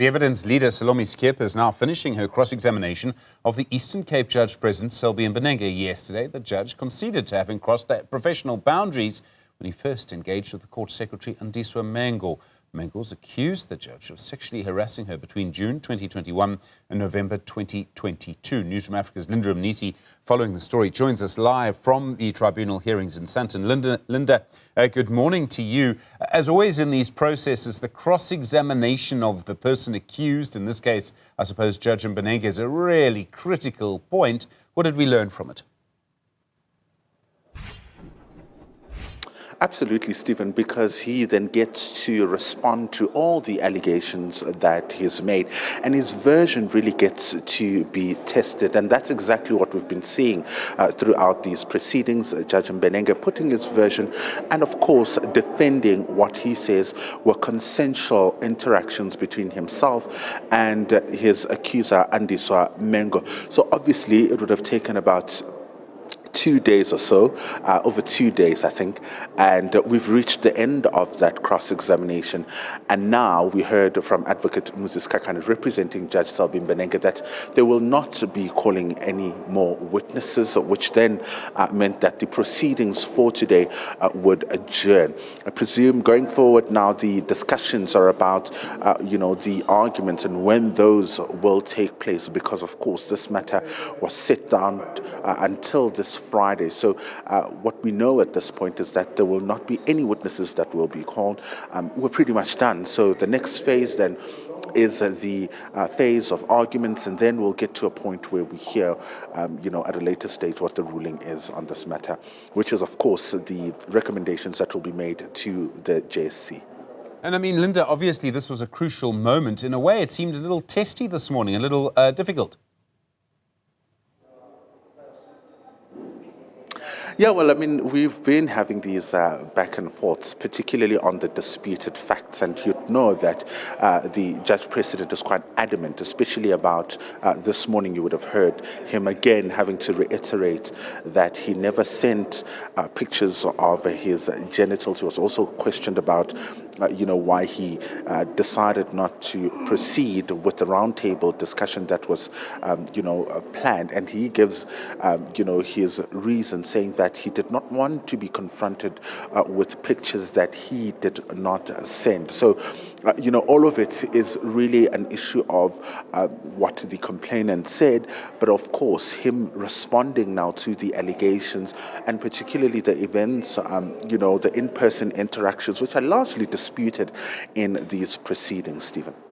The evidence leader, Selby, is now finishing her cross-examination of the Eastern Cape Judge President Selby Mbenenge. Yesterday, the judge conceded to having crossed professional boundaries when he first engaged with the court secretary, Andiswa Mengo. Mengo's accused the judge of sexually harassing her between June 2021 and November 2022. Newzroom Afrika's Mnisi, following the story, joins us live from the tribunal hearings in Sandton. Linda, good morning to you. As always in these processes, the cross-examination of the person accused, in this case, I suppose Judge Mbenenge, is a really critical point. What did we learn from it? Absolutely, Stephen, because he then gets to respond to all the allegations that he's made, and his version really gets to be tested, and that's exactly what we've been seeing throughout these proceedings. Judge Mbenenge putting his version and, of course, defending what he says were consensual interactions between himself and his accuser, Andiswa Mengo. So obviously, it would have taken about 2 days or so, over 2 days, I think, and we've reached the end of that cross-examination. And now we heard from Advocate Mnisi representing Judge Selby Mbenenge that they will not be calling any more witnesses, which then meant that the proceedings for today would adjourn. I presume going forward now the discussions are about, the arguments and when those will take place, because of course this matter was set down until this Friday. So what we know at this point is that there will not be any witnesses that will be called. We're pretty much done. So the next phase then is the phase of arguments, and then we'll get to a point where we hear, at a later stage what the ruling is on this matter, which is, of course, the recommendations that will be made to the JSC. And I mean, Linda, obviously this was a crucial moment. In a way, it seemed a little testy this morning, a little difficult. Yeah, well, I mean, we've been having these back and forths, particularly on the disputed facts, and you'd know that the judge president is quite adamant, especially about this morning. You would have heard him again having to reiterate that he never sent pictures of his genitals. He was also questioned about why he decided not to proceed with the roundtable discussion that was, planned. And he gives, his reason, saying that he did not want to be confronted with pictures that he did not send. So, all of it is really an issue of what the complainant said, but of course, him responding now to the allegations, and particularly the events, the in-person interactions, which are largely disputed in these proceedings, Stephen.